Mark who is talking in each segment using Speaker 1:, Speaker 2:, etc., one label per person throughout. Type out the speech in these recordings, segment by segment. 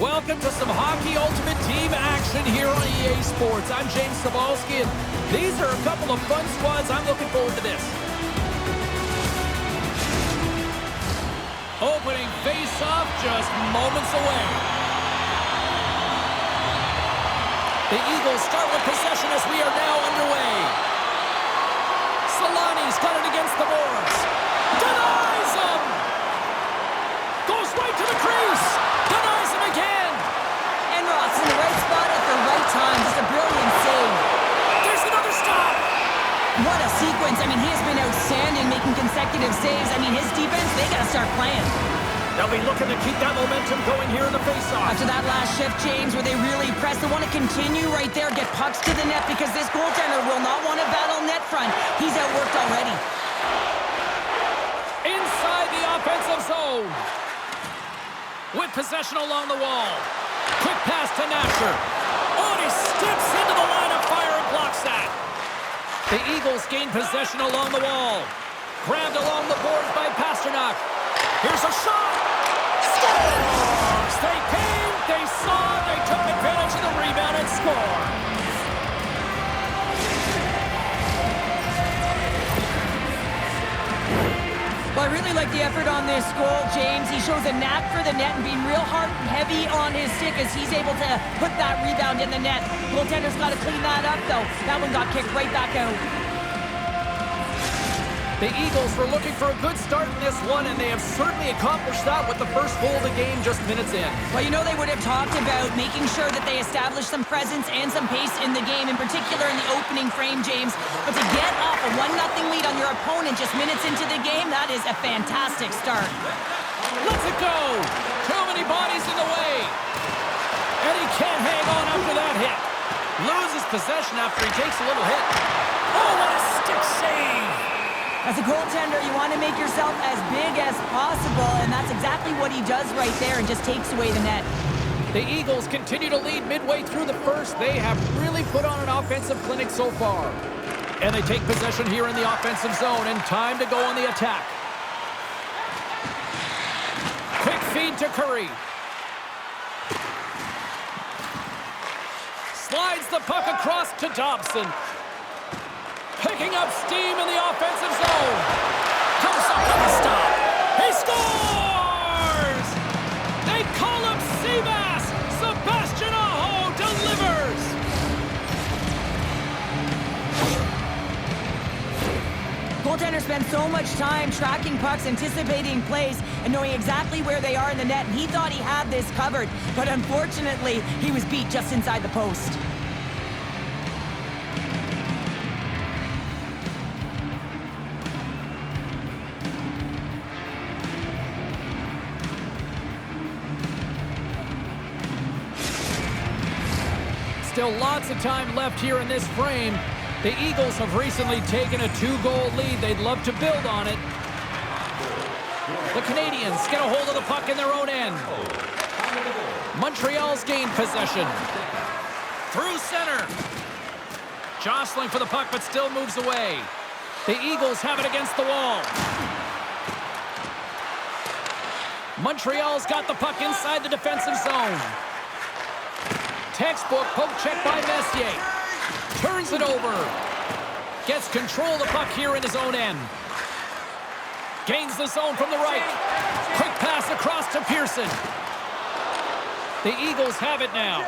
Speaker 1: Welcome to some Hockey Ultimate Team action here on EA Sports. I'm James Sabalski, and these are a couple of fun squads. I'm looking forward to this. Opening face-off just moments away. The Eagles start with possession as we are now underway. Solani's got it against the boards. Denies him! Goes right to the crease. Denies him again.
Speaker 2: And Ross in the right spot at the right time. Just a brilliant save.
Speaker 1: There's another stop.
Speaker 2: What a sequence. I mean, he has been outstanding making consecutive saves. I mean, his defense, they got to start playing.
Speaker 1: They'll be looking to keep that momentum going here in the faceoff.
Speaker 2: After that last shift, James, where they really press, they want to continue right there, get pucks to the net, because this goaltender will not want to battle net front. He's outworked already.
Speaker 1: Inside the offensive zone. With possession along the wall. Quick pass to Nasher. Oh, and he steps into the line of fire and blocks that. The Eagles gain possession along the wall. Grabbed along the boards by Pasternak. Here's a shot. Scores! They came, they saw, they took advantage of the rebound and scored.
Speaker 2: Well, I really like the effort on this goal, James. He shows a knack for the net and being real hard and heavy on his stick as he's able to put that rebound in the net. Goaltender's got to clean that up, though. That one got kicked right back out.
Speaker 1: The Eagles were looking for a good start in this one, and they have certainly accomplished that with the first goal of the game just minutes in.
Speaker 2: Well, you know they would have talked about making sure that they establish some presence and some pace in the game, in particular in the opening frame, James. But to get off a 1-0 lead on your opponent just minutes into the game, that is a fantastic start.
Speaker 1: Let's it go! Too many bodies in the way. And he can't hang on after that hit. Loses possession after he takes a little hit. Oh, what a stick save!
Speaker 2: As a goaltender, you want to make yourself as big as possible, and that's exactly what he does right there and just takes away the net.
Speaker 1: The Eagles continue to lead midway through the first. They have really put on an offensive clinic so far. And they take possession here in the offensive zone, and time to go on the attack. Quick feed to Curry. Slides the puck across to Dobson. Picking up steam in the offensive zone. Comes up with a stop. He scores! They call him Seabass. Sebastian Aho delivers.
Speaker 2: Goaltenders spend so much time tracking pucks, anticipating plays, and knowing exactly where they are in the net. And he thought he had this covered, but unfortunately, he was beat just inside the post.
Speaker 1: Still lots of time left here in this frame. The Eagles have recently taken a 2-goal lead. They'd love to build on it. The Canadians get a hold of the puck in their own end. Montreal's gained possession. Through center. Jostling for the puck, but still moves away. The Eagles have it against the wall. Montreal's got the puck inside the defensive zone. Textbook poke check by Messier. Turns it over. Gets control of the puck here in his own end. Gains the zone from the right. Quick pass across to Pearson. The Eagles have it now.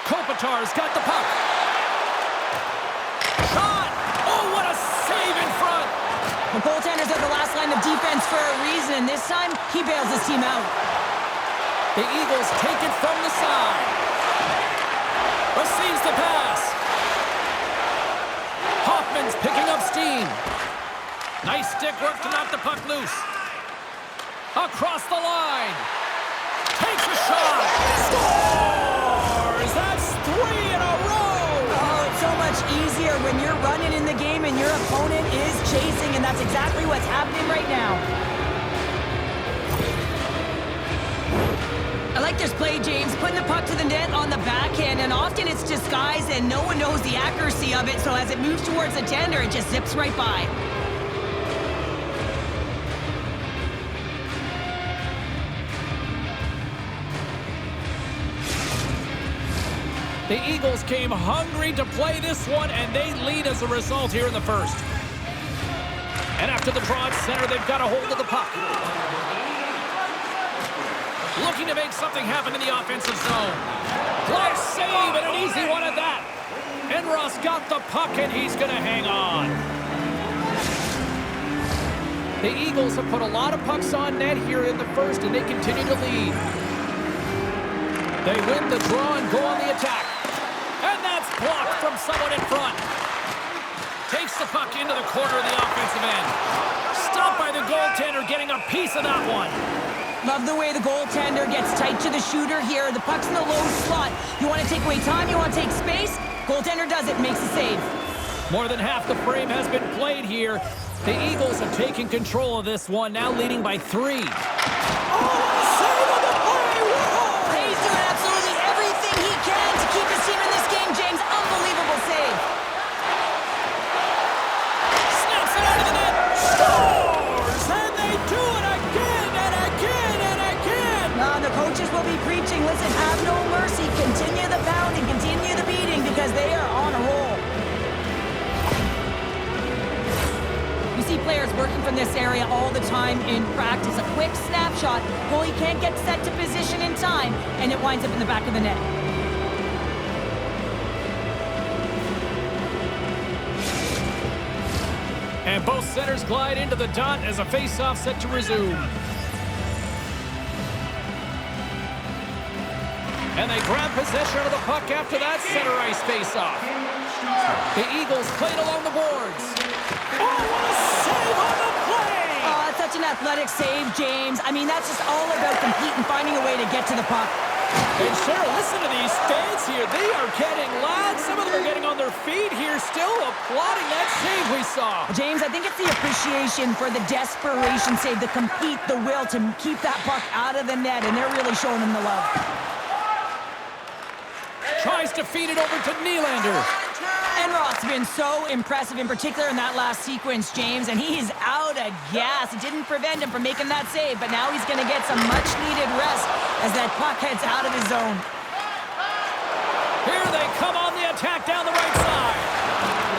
Speaker 1: Kopitar's got the puck. Shot! Oh, what a save in front!
Speaker 2: The goaltenders are the last line of defense for a reason, and this time, he bails his team out.
Speaker 1: The Eagles take it from the side. Receives the pass. Hoffman's picking up steam. Nice stick work to knock the puck loose. Across the line. Takes a shot. Scores! That's 3 in a row!
Speaker 2: Oh, it's so much easier when you're running in the game and your opponent is chasing, and that's exactly what's happening right now. I like this play, James, putting the puck to the net on the backhand, and often it's disguised and no one knows the accuracy of it, so as it moves towards the tender, it just zips right by.
Speaker 1: The Eagles came hungry to play this one, and they lead as a result here in the first. And after the draw at center, they've got a hold of the puck. Looking to make something happen in the offensive zone. Glove save, and an easy one at that. And Ross got the puck, and he's going to hang on. The Eagles have put a lot of pucks on net here in the first, and they continue to lead. They win the draw and go on the attack. And that's blocked from someone in front. Takes the puck into the corner of the offensive end. Stopped by the goaltender, getting a piece of that one.
Speaker 2: Love the way the goaltender gets tight to the shooter here. The puck's in the low slot. You want to take away time, you want to take space. Goaltender does it, makes a save.
Speaker 1: More than half the frame has been played here. The Eagles have taken control of this one, now leading by 3.
Speaker 2: He's doing absolutely everything he can to keep his team in this game, James. Unbelievable save.
Speaker 1: Snaps it out of the net. Scores! And they do it again and again and again.
Speaker 2: The coaches will be preaching, listen, have no mercy. Continue the pounding, continue the beating, because they are on a roll. You see players working from this area all the time in practice. A quick snapshot. Goalie can't get set to position in time, and it winds up in the back of the net.
Speaker 1: And both centers glide into the dot as a face-off set to resume. And they grab possession of the puck after that center ice face-off. The Eagles played along the boards. Oh, what a save on the play!
Speaker 2: Oh, such an athletic save, James. I mean, that's just all about competing, finding a way to get to the puck.
Speaker 1: And Cheryl, listen to these fans here. They are getting loud. Some of them are getting on their feet here, still applauding that save we saw.
Speaker 2: James, I think it's the appreciation for the desperation save, the compete, the will to keep that puck out of the net, and they're really showing him the love.
Speaker 1: Tries to feed it over to Nylander.
Speaker 2: And Ross has been so impressive, in particular in that last sequence, James, and he's out of gas. It didn't prevent him from making that save, but now he's going to get some much-needed rest as that puck heads out of his zone.
Speaker 1: Here they come on the attack down the right side.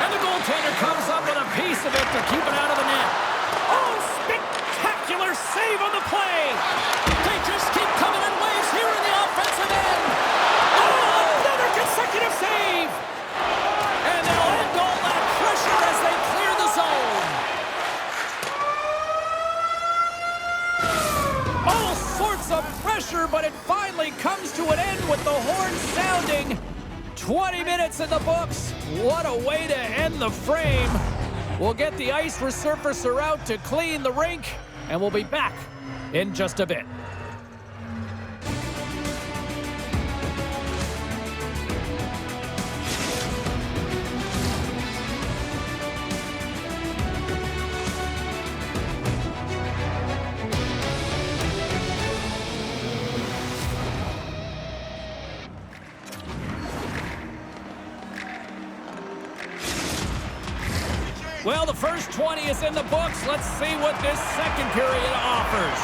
Speaker 1: And the goaltender comes up with a piece of it to keep it out of the net. Oh, spectacular save on the play. They just keep coming in waves here in the offensive end. Oh, another consecutive save. And they'll end all that pressure as they clear the zone. All sorts of pressure, but it finally comes to an end with the horn sounding. 20 minutes in the books. What a way to end the frame. We'll get the ice resurfacer out to clean the rink, and we'll be back in just a bit. Well, the first 20 is in the books. Let's see what this second period offers.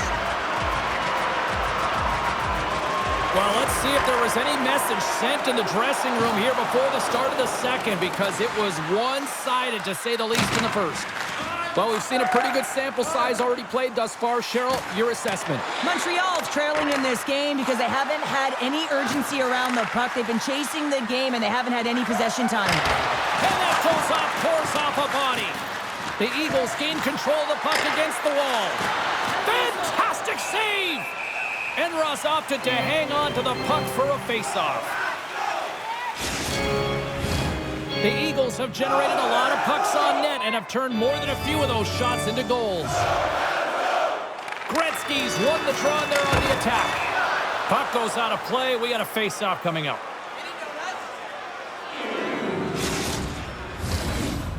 Speaker 1: Well, let's see if there was any message sent in the dressing room here before the start of the second, because it was one-sided, to say the least, in the first. Well, we've seen a pretty good sample size already played thus far. Cheryl, your assessment.
Speaker 2: Montreal's trailing in this game because they haven't had any urgency around the puck. They've been chasing the game, and they haven't had any possession time.
Speaker 1: And that goes off, pours off a body. The Eagles gain control of the puck against the wall. Fantastic save! And Ross opted to hang on to the puck for a face-off. The Eagles have generated a lot of pucks on net and have turned more than a few of those shots into goals. Gretzky's won the draw there on the attack. Puck goes out of play. We got a face-off coming up.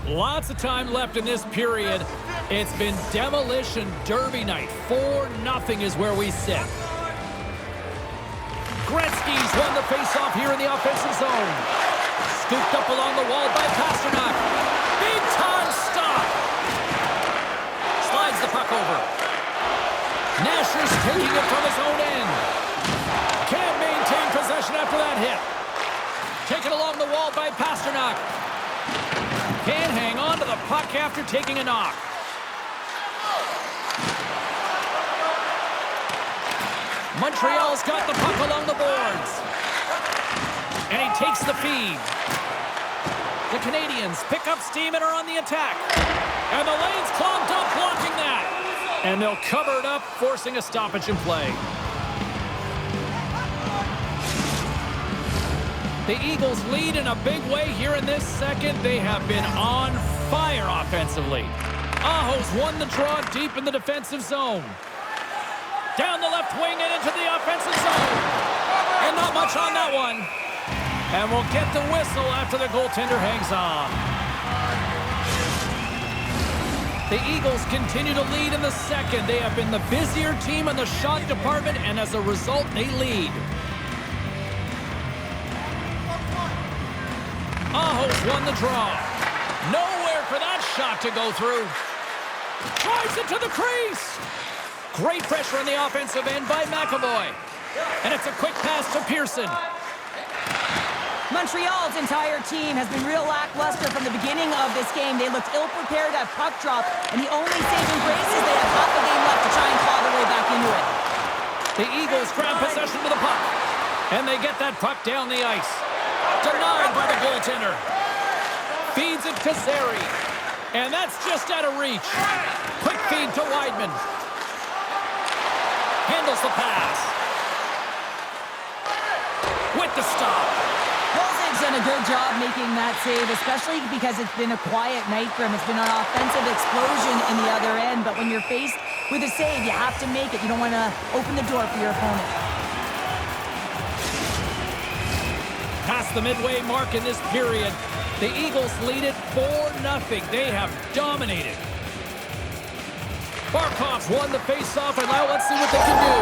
Speaker 1: Lots of time left in this period. It's been demolition derby night. 4-0 is where we sit. Gretzky's won the faceoff here in the offensive zone. Scooped up along the wall by Pasternak. Big time stop. Slides the puck over. Nasher's taking it from his own end. Can't maintain possession after that hit. Take Pasternak. Can't hang on to the puck after taking a knock. Montreal's got the puck along the boards. And he takes the feed. The Canadiens pick up steam and are on the attack. And the lane's clogged up, blocking that. And they'll cover it up, forcing a stoppage in play. The Eagles lead in a big way here in this second. They have been on fire offensively. Aho's won the draw deep in the defensive zone. Down the left wing and into the offensive zone. And not much on that one. And we'll get the whistle after the goaltender hangs on. The Eagles continue to lead in the second. They have been the busier team in the shot department, and as a result, they lead. Aho's won the draw. Nowhere for that shot to go through. Drives it to the crease. Great pressure on the offensive end by McAvoy. And it's a quick pass to Pearson.
Speaker 2: Montreal's entire team has been real lackluster from the beginning of this game. They looked ill-prepared at puck drop, and the only saving grace is they have half a game left to try and claw their way back into it.
Speaker 1: The Eagles grab possession of the puck, and they get that puck down the ice. Denied by the goaltender. Feeds it to Zary. And that's just out of reach. Quick feed to Weidman. Handles the pass. With the stop.
Speaker 2: Holzig's done a good job making that save, especially because it's been a quiet night for him. It's been an offensive explosion in the other end, but when you're faced with a save, you have to make it. You don't want to open the door for your opponent.
Speaker 1: Past the midway mark in this period, the Eagles lead it 4-0. They have dominated. Barkov's won the face-off, and now let's see what they can do.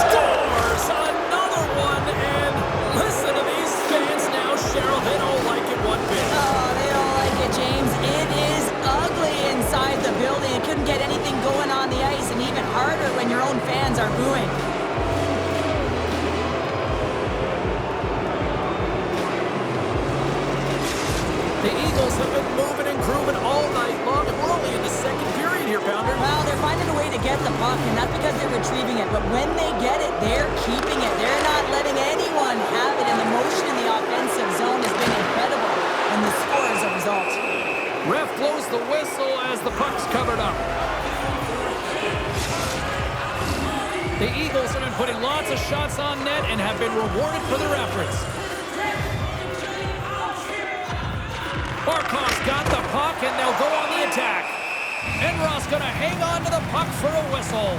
Speaker 1: Scores another one, and listen to these fans now, Cheryl. They don't like it one bit.
Speaker 2: Oh, they don't like it, James. It is ugly inside the building. It couldn't get anything going on the ice, and even harder when your own fans are booing.
Speaker 1: The Eagles have been moving and grooving all night long, and we're only in the second period here, Pounder.
Speaker 2: Well, they're finding a way to get the puck, and that's because they're retrieving it. But when they get it, they're keeping it. They're not letting anyone have it, and the motion in the offensive zone has been incredible, and the score is a result.
Speaker 1: Ref blows the whistle as the puck's covered up. The Eagles have been putting lots of shots on net and have been rewarded for their efforts. Barkov's got the puck, and they'll go on the attack. Enroth's going to hang on to the puck for a whistle.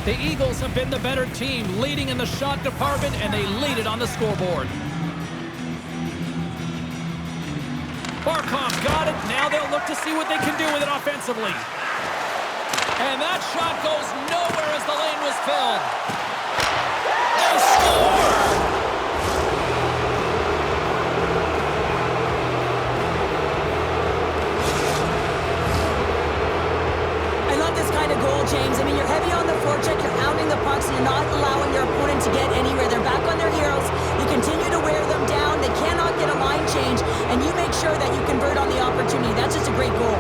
Speaker 1: The Eagles have been the better team, leading in the shot department, and they lead it on the scoreboard. Barkov's got it. Now they'll look to see what they can do with it offensively. And that shot goes nowhere as the lane was filled. They score!
Speaker 2: Goal, James. I mean, you're heavy on the forecheck, you're pounding the pucks, and you're not allowing your opponent to get anywhere. They're back on their heels. You continue to wear them down. They cannot get a line change, and you make sure that you convert on the opportunity. That's just a great goal.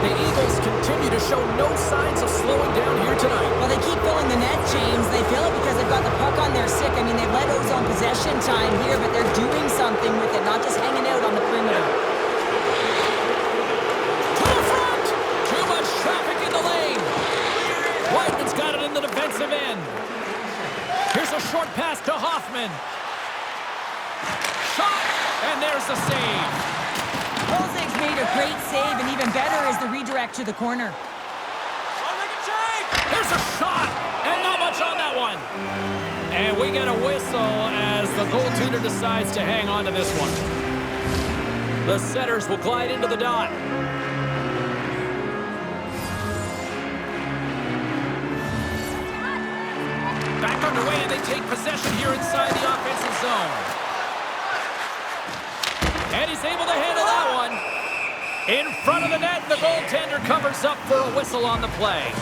Speaker 1: The Eagles continue to show no signs of slowing down here tonight.
Speaker 2: Well, they keep filling the net, James. They fill it because they've got the puck on their stick. I mean, they've let ozone possession time here, but they're doing something with it, not just hanging out on the perimeter.
Speaker 1: Weidman's got it in the defensive end. Here's a short pass to Hoffman. Shot, and there's the save.
Speaker 2: Holzig's made a great save, and even better is the redirect to the corner.
Speaker 1: There's a shot, and not much on that one. And we get a whistle as the goaltender decides to hang on to this one. The setters will glide into the dot. Back underway, and they take possession here inside the offensive zone. And he's able to handle that one. In front of the net, the goaltender covers up for a whistle on the play.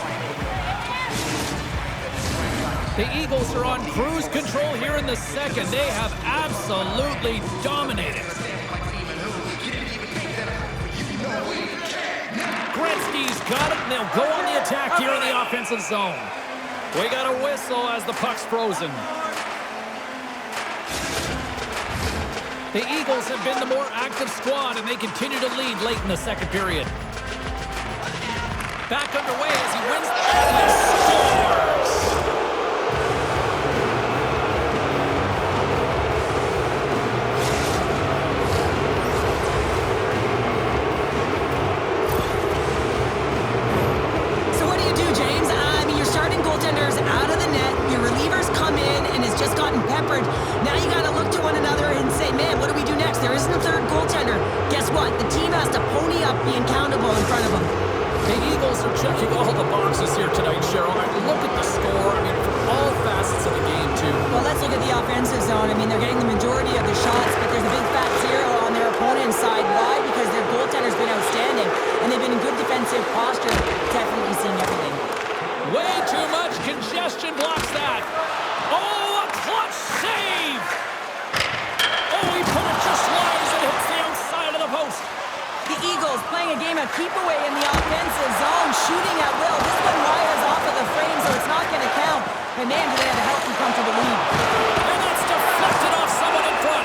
Speaker 1: The Eagles are on cruise control here in the second. They have absolutely dominated. Gretzky's got it, and they'll go on the attack here in the offensive zone. We got a whistle as the puck's frozen. The Eagles have been the more active squad, and they continue to lead late in the second period. Back underway as he wins and he scores!
Speaker 2: So what do you do, James? I mean, your starting goaltender's out of the net, your relievers come in and has just gotten peppered. Now you got to look to one another and say, man, what do we do next? There isn't a third goaltender. Guess what? The team has to pony up, be accountable in front of them.
Speaker 1: The Eagles are checking all the boxes here tonight, Cheryl. I mean, look at the score. I mean, from all facets of the game, too.
Speaker 2: Well, let's look at the offensive zone. I mean, they're getting the majority of the shots, but there's a big fat zero on their opponent's side. Why? Because their goaltender's been outstanding, and they've been in good defensive posture, definitely seeing everything.
Speaker 1: Way too much congestion blocks that. Oh, a clutch save! Oh, he put it just wide as it hits the outside of the post.
Speaker 2: The Eagles playing a game of keep away in the offensive zone, shooting at will. This one wires off of the frame, so it's not going to count. But man, do they have a healthy, comfortable lead.
Speaker 1: And that's deflected off someone in front.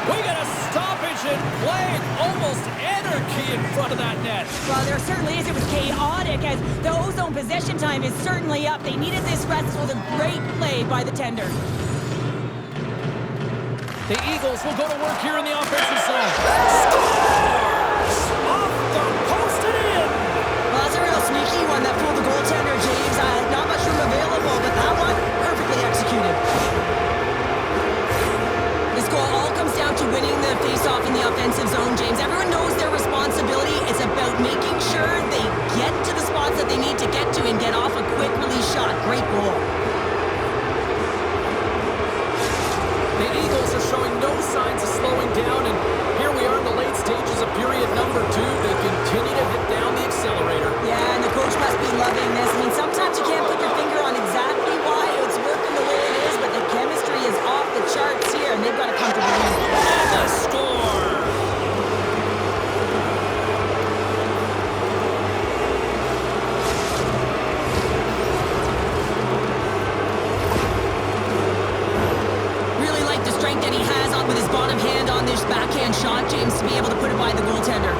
Speaker 1: We got a stoppage in play. Almost anarchy in front of that net.
Speaker 2: Well, there certainly is. It was chaotic as the ozone possession time is certainly up. They needed this rest. It was a great play by the tender.
Speaker 1: The Eagles will go to work here in the offensive zone. Scores! Off the post and in!
Speaker 2: Well, that's a real sneaky one that fooled the goaltender, James. Not much room available, but that one, perfectly executed. This goal all comes down to winning the face-off in the offensive zone, James. Everyone knows their responsibility. It's about making sure they get to the spots that they need to get to and get off a quick release shot. Great goal.
Speaker 1: The Eagles are showing no signs of slowing down, and here we are in the late stages of period number 2. They continue to hit down the accelerator.
Speaker 2: Yeah, and the coach must be loving this. I mean, sometimes you can't put your finger on exactly why it's working the way it is, but the chemistry is off the charts here, and they've got a comfortable lead.
Speaker 1: And the score!
Speaker 2: That he has on with his bottom hand on this backhand shot, James, to be able to put it by the goaltender.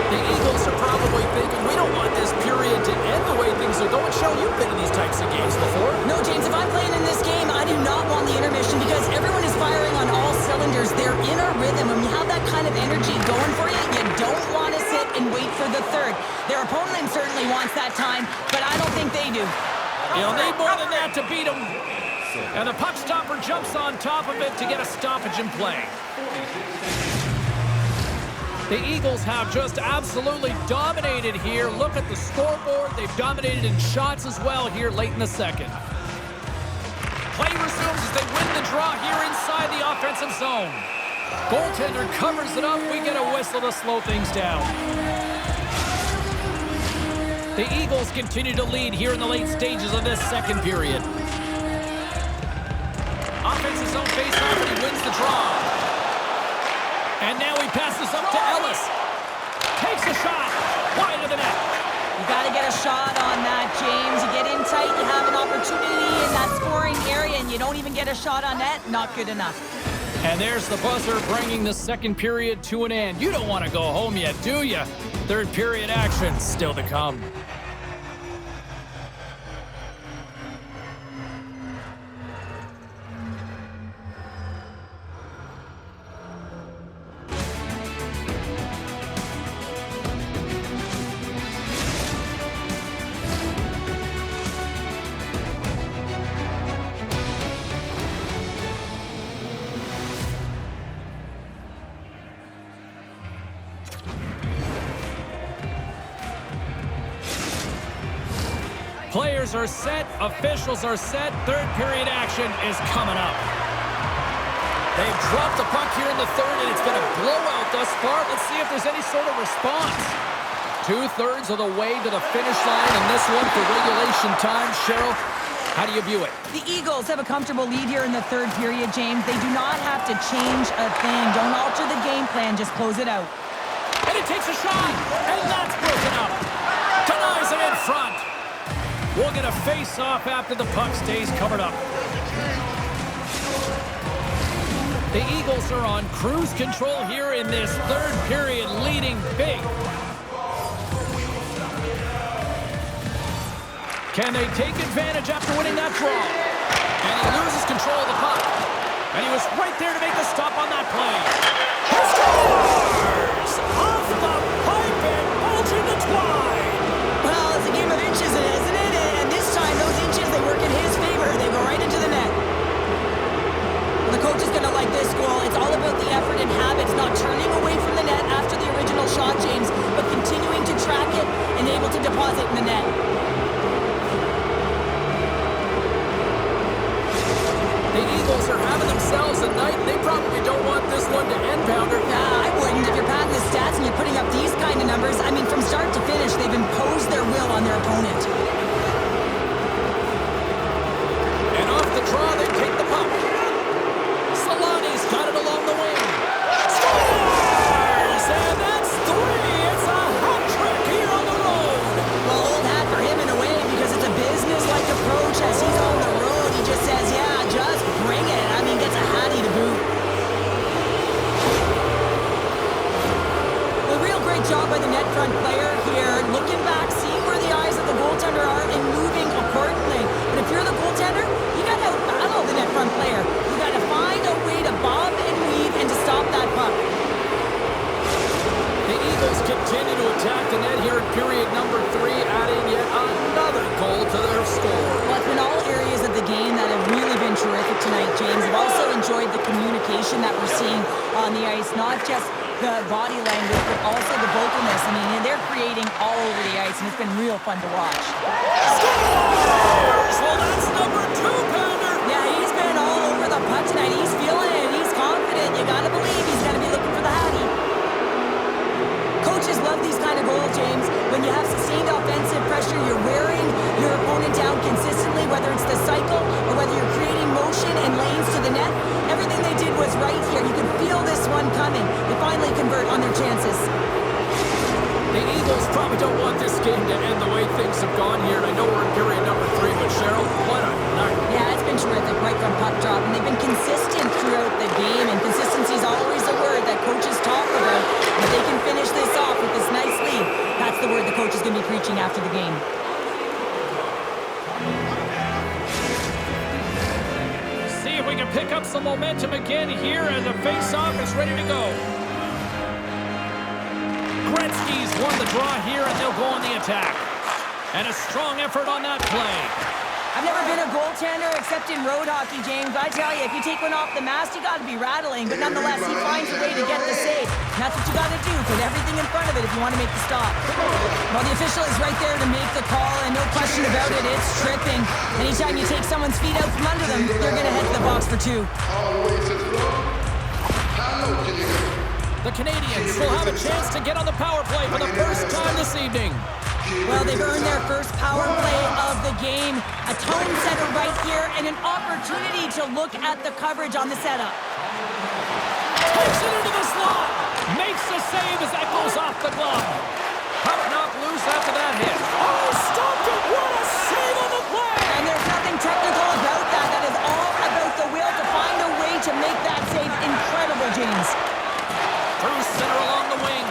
Speaker 1: The Eagles are probably thinking, we don't want this period to end the way things are going. Cheryl, you've been in these types of games before.
Speaker 2: No, James, if I'm playing in this game, I do not want the intermission because everyone is firing on all cylinders. They're in a rhythm. When you have that kind of energy going for you, you don't want to sit and wait for the third. Their opponent certainly wants that time, but I don't think they do.
Speaker 1: You'll need more than that to beat them. And the puck stopper jumps on top of it to get a stoppage in play. The Eagles have just absolutely dominated here. Look at the scoreboard. They've dominated in shots as well here late in the second. Play resumes as they win the draw here inside the offensive zone. Goaltender covers it up. We get a whistle to slow things down. The Eagles continue to lead here in the late stages of this second period. Offensive zone face-off, and he wins the draw. And now he passes up to Ellis. Takes a shot. Wide of the net.
Speaker 2: You got to get a shot on that, James. You get in tight, you have an opportunity in that scoring area, and you don't even get a shot on net. Not good enough.
Speaker 1: And there's the buzzer bringing the second period to an end. You don't want to go home yet, do you? Third period action still to come. Players are set, officials are set, third period action is coming up. They've dropped the puck here in the third, and it's been a blowout thus far. Let's see if there's any sort of response. 2/3 of the way to the finish line, and this one for regulation time. Cheryl, how do you view it?
Speaker 2: The Eagles have a comfortable lead here in the third period, James. They do not have to change a thing. Don't alter the game plan. Just close it out.
Speaker 1: And it takes a shot, and that's broken up. Denies it in front. We'll get a face-off after the puck stays covered up. The Eagles are on cruise control here in this third period, leading big. Can they take advantage after winning that draw? And he loses control of the puck. And he was right there to make the stop on that play. He scores! Off the pipe and bulging the twine.
Speaker 2: Well, it's a game of inches, isn't it? And this time, those inches, they work in his favor. They go right into the net. The coach is going to like this goal. It's all about the effort and habits, not turning away from the net after the original shot, James, but continuing to track it and able to deposit in the net.
Speaker 1: The Eagles are having themselves a night. They probably don't want this one to end, Pounder.
Speaker 2: Nah, I wouldn't. If you're padding the stats and you're putting up these kind of numbers, I mean, from start to finish, they've imposed their will on their opponent.
Speaker 1: And off the draw, they take the puck. Solani's got it along the wing. Scores! And that's 3. It's a hat trick here on the road.
Speaker 2: Well, old hat for him in a way because it's a business-like approach as he's on the road. He just says, yeah, just bring it. I mean, gets a hattie to boot. Well, real great job by the net front player here. Looking back, seeing where the eyes of the goaltender are and moving accordingly. But if you're the goaltender, you got to battle the net front player. You got to find a way to bob and weave and to stop that puck.
Speaker 1: The Eagles continue to attack the net here in period number 3, adding yet another goal to their score.
Speaker 2: Well, it's been all areas of the game that have really been terrific tonight, James. I've also enjoyed the communication that we're seeing on the ice, not just the body language, but also the vocalness. I mean, they're creating all over the ice, and it's been real fun to watch.
Speaker 1: Scores! Well, that's number 2, Pounder.
Speaker 2: Yeah, he's been all over the puck tonight. He's feeling it. He's confident. You got to believe he's going to be looking for the hattie. Coaches love these kind of goals, James. When you have sustained offensive pressure, you're wearing your opponent down consistently, whether it's the cycle or whether you're creating motion and lanes to the net. Everything they did was right here. You can feel this one coming. They finally convert on their chances.
Speaker 1: The Eagles probably don't want this game to end the way things have gone here. And I know we're in period number 3, but Cheryl, what a night.
Speaker 2: Yeah, it's been terrific right from puck drop, and they've been consistent throughout the game, and consistency is always a word that coaches talk about. If they can finish this off with this nice lead, that's the word the coach is going to be preaching after the game.
Speaker 1: See if we can pick up some momentum again here as the face-off is ready to go. Gretzky's won the draw here, and they'll go on the attack. And a strong effort on that play.
Speaker 2: I've never been a goaltender except in road hockey, James. I tell you, if you take one off the mast, you got to be rattling. But nonetheless, he finds a way to get the save. And that's what you got to do. Put everything in front of it if you want to make the stop. Well, the official is right there to make the call, and no question about it, it's tripping. Anytime you take someone's feet out from under them, they're going to head to the box for 2.
Speaker 1: The Canadians will have a chance to get on the power play for the first time this evening.
Speaker 2: Well, they've earned their first power play of the game. A tone setter right here and an opportunity to look at the coverage on the setup.
Speaker 1: Takes it into the slot. Makes the save as that goes off the glove. Puck knocked loose after that hit. Oh, stopped it. What a save on the play.
Speaker 2: And there's nothing technical about that. That is all about the will to find a way to make that save incredible, James.
Speaker 1: Through center along the wing.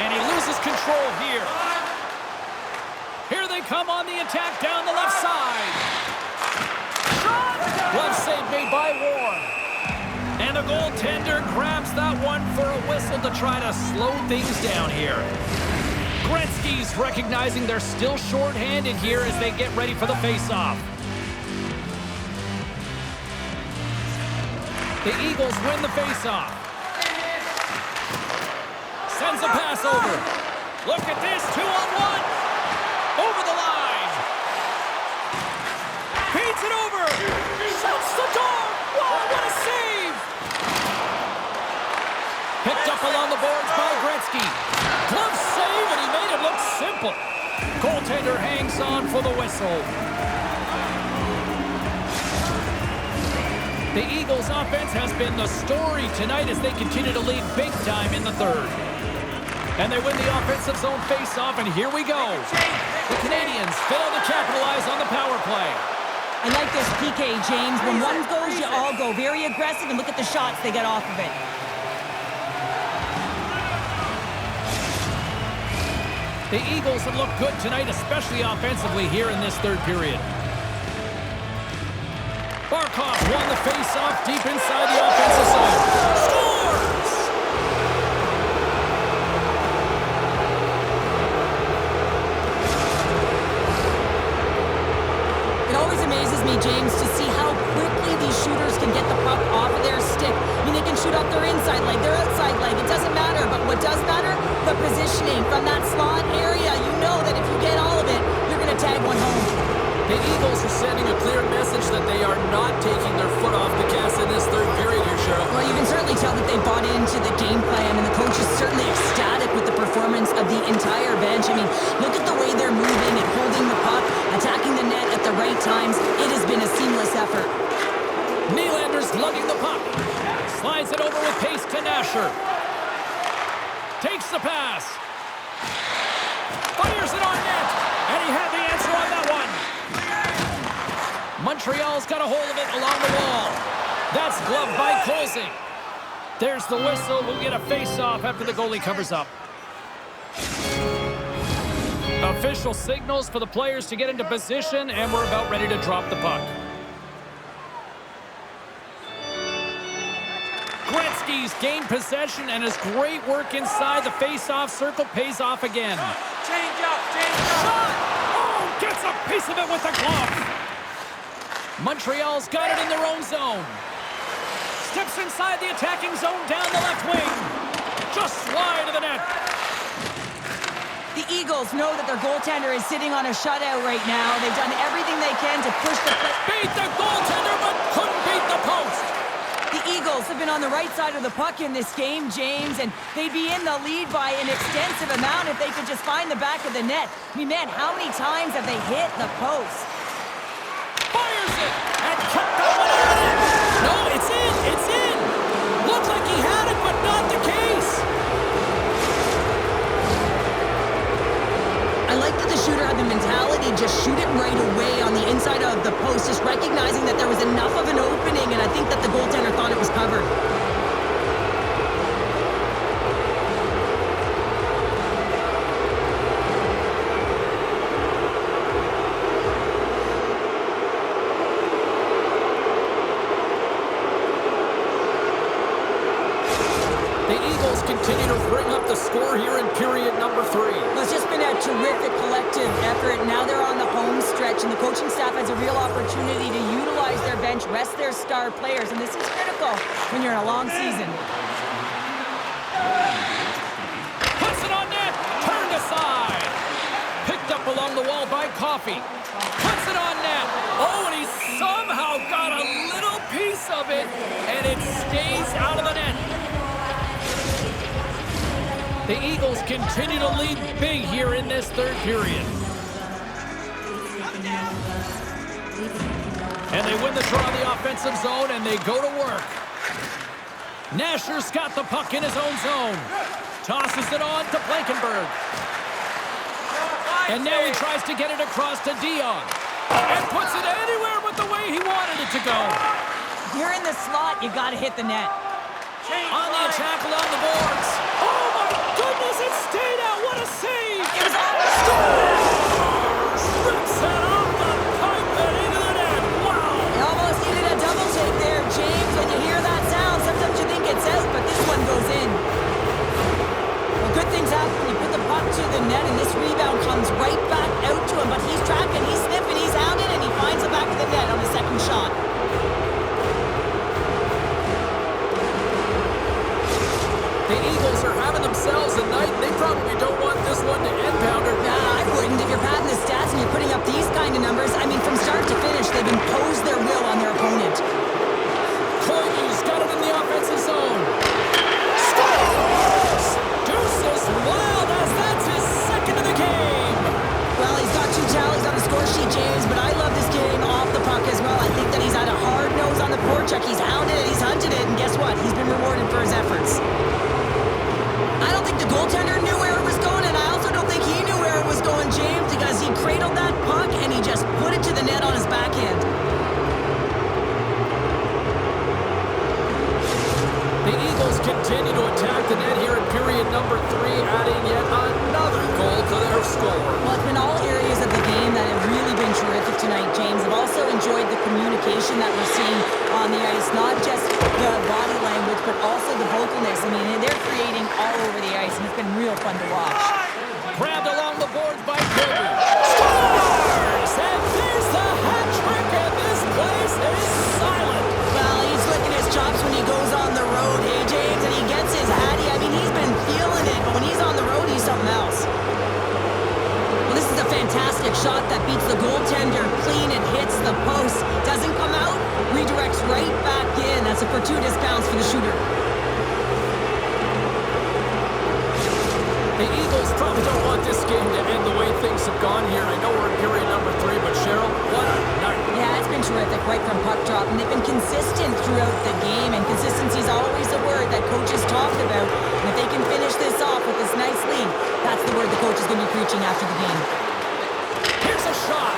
Speaker 1: And he loses control here. Here they come on the attack down the left side. Shot! Glove save made by Ward. And the goaltender grabs that one for a whistle to try to slow things down here. Gretzky's recognizing they're still short-handed here as they get ready for the face-off. The Eagles win the face-off. Sends a pass over. Look at this, 2-on-1. Over the line. Feeds it over. Shuts the door. Whoa, what a save. Picked up along the boards by Gretzky. Glove save, and he made it look simple. Goaltender hangs on for the whistle. The Eagles' offense has been the story tonight as they continue to lead big time in the third. And they win the offensive zone face-off, and here we go. The Canadians fail to capitalize on the power play.
Speaker 2: I like this PK, James. When one goes, you all go. Very aggressive, and look at the shots they get off of it.
Speaker 1: The Eagles have looked good tonight, especially offensively here in this third period. Barkov won the face-off deep inside the offensive zone. Scores!
Speaker 2: It always amazes me, James, to see how quickly these shooters can get the puck off of their stick. I mean, they can shoot off their inside leg, their outside leg. It doesn't matter, but what does matter? The positioning from that slot area. You know that if you get all of it, you're going to tag one home.
Speaker 1: The Eagles are sending a clear message that they are not taking their foot off the gas in this third period here, Cheryl.
Speaker 2: Well, you can certainly tell that they bought into the game plan, and the coach is certainly ecstatic with the performance of the entire bench. I mean, look at the way they're moving and holding the puck, attacking the net at the right times. It has been a seamless effort.
Speaker 1: Nylander's lugging the puck. Slides it over with pace to Nasher. Takes the pass. Fires it on net. And he had the answer on that one. Montreal's got a hold of it along the wall. That's gloved by Colsing. There's the whistle. We'll get a face-off after the goalie covers up. Official signals for the players to get into position, and we're about ready to drop the puck. Gretzky's gained possession, and his great work inside the face-off circle pays off again.
Speaker 3: Change up.
Speaker 1: Shot! Oh, gets a piece of it with the glove. Montreal's got it in their own zone. Steps inside the attacking zone down the left wing. Just wide of the net.
Speaker 2: The Eagles know that their goaltender is sitting on a shutout right now. They've done everything they can to push the play.
Speaker 1: Beat the goaltender, but couldn't beat the post.
Speaker 2: The Eagles have been on the right side of the puck in this game, James, and they'd be in the lead by an extensive amount if they could just find the back of the net. I mean, man, how many times have they hit the post?
Speaker 1: Fires it and kept that one out of it. No, it's in. It's in. Looked like he had it, but not the case.
Speaker 2: I like that the shooter had the mentality to just shoot it right away on the inside of the post, just recognizing that there was enough of an opening, and I think that the goaltender thought it was covered.
Speaker 1: The Eagles continue to bring up the score here in period number 3.
Speaker 2: Well, it's just been a terrific collective effort. Now they're on the home stretch, and the coaching staff has a real opportunity to utilize their bench, rest their star players, and this is critical when you're in a long season.
Speaker 1: Puts it on net. Turned aside. Picked up along the wall by Coffey. Puts it on net. Oh, and he somehow got a little piece of it, and it stays out of the net. The Eagles continue to lead big here in this third period. And they win the draw in the offensive zone, and they go to work. Nasher's got the puck in his own zone. Tosses it on to Blankenberg. And now he tries to get it across to Dion. And puts it anywhere but the way he wanted it to go.
Speaker 2: If you're in the slot, you got to hit the net.
Speaker 1: On the attack along the boards. Oh, my goodness, it stayed out. What a save.
Speaker 2: It was almost
Speaker 1: Rips it off the pipe and into the net. Wow.
Speaker 2: You almost needed a double take there, James. When you hear that sound, sometimes you think it's out, but this one goes in. Well, good things happen when you put the puck to the net, and this rebound comes right back out to him, but he's tracking, he's sniffing, he's hounding, and he finds the back of the net on the second shot.
Speaker 1: The Eagles are having themselves a night. They probably don't want this one to end, Pounder.
Speaker 2: Nah, I wouldn't. If you're padding the stats and you're putting up these kind of numbers, I mean, from start to finish, they've imposed their will on their opponent.
Speaker 1: Coyne's got it in the offensive zone. Score! with number 3 adding yet another goal to their score.
Speaker 2: Well, it's been all areas of the game that have really been terrific tonight, James. I've also enjoyed the communication that we're seeing on the ice, not just the body language, but also the vocalness. I mean, they're creating all over the ice, and it's been real fun to watch.
Speaker 1: Grabbed along the boards by Kirby. Scores! And there's the hat trick, and this place is silent.
Speaker 2: Well, he's licking his chops when he goes on the road, hey, James, and he gets his hattie. I mean, he's been feeling it, but when he's on the road, he's something else. Well, this is a fantastic shot that beats the goaltender clean and hits the post. Doesn't come out, redirects right back in. That's a fortuitous bounce for the shooter.
Speaker 1: The Eagles probably don't want this game to end the way things have gone here. I know we're in period number 3, but Cheryl, what a night.
Speaker 2: Yeah, it's been terrific right from puck drop, and they've been consistent throughout the game, and consistency is always a word that coaches talk about. And if they can finish this off with this nice lead, that's the word the coach is going to be preaching after the game.
Speaker 1: Here's a shot.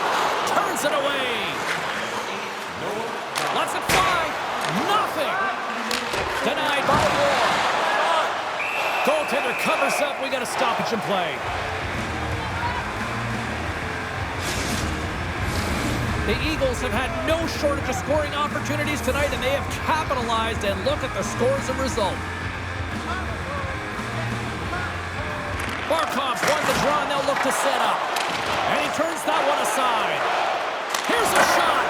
Speaker 1: Turns it away. Lets it fly. Nothing. Denied by Ward. Goaltender covers up. We got a stoppage in play. The Eagles have had no shortage of scoring opportunities tonight, and they have capitalized, and look at the scores and result. Barkov's won the draw, and they'll look to set up. And he turns that one aside. Here's a shot.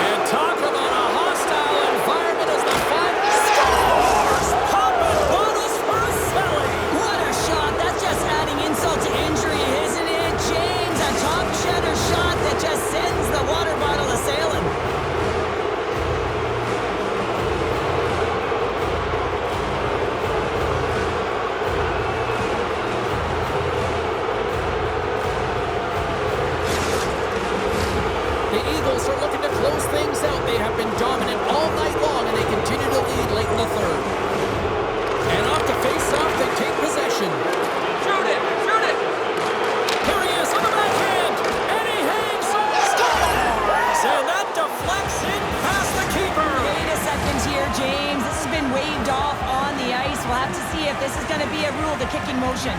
Speaker 1: And talk about a hostile environment as the fight scores! Popping bottles for Selly.
Speaker 2: What a shot! That's just adding insult to injury, isn't it, James? A top cheddar shot that just sends the water bottle a-sailing.
Speaker 1: The Eagles are looking to close things out. They have been dominant all night long, and they continue to lead late in the third. And off to face off, they take possession. Shoot it! Shoot it! Here he is on the backhand, and he hangs, scores! And that deflects in past the keeper.
Speaker 2: Wait a second here, James. This has been waved off on the ice. We'll have to see if this is going to be a rule, the kicking motion.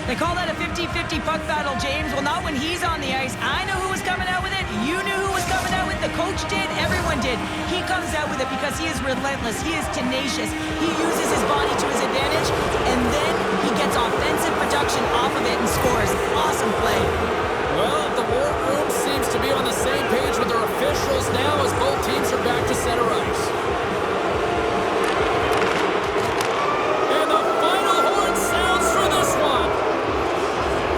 Speaker 2: They call that a 50-50 puck battle, James. Well, not when he's on the ice. I know who was coming out with it. You knew who was coming out with it. The coach did. Everyone did. He comes out with it because he is relentless. He is tenacious. He uses his body to his advantage, and then he gets offensive production off of it and scores. Awesome play.
Speaker 1: Well, the war room seems to be on the same page with their officials now as both teams are back to center ice. And the final horn sounds for this one.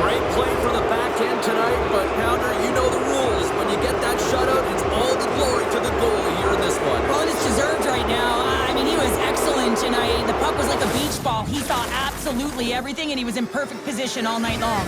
Speaker 1: Great play for the back end tonight, but Pounder, you know the rules. When you get that shutout, it's all the glory to the goalie here in this one.
Speaker 2: Well, and it's deserved right now. I mean, he was excellent tonight. The puck was like a beach ball. He saw absolutely everything, and he was in perfect position all night long.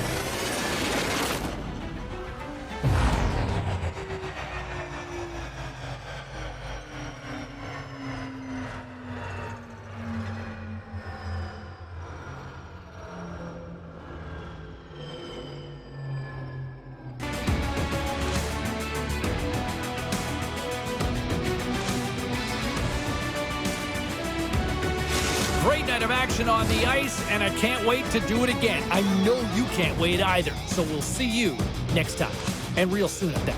Speaker 1: Great night of action on the ice, and I can't wait to do it again. I know you can't wait either, so we'll see you next time, and real soon at that.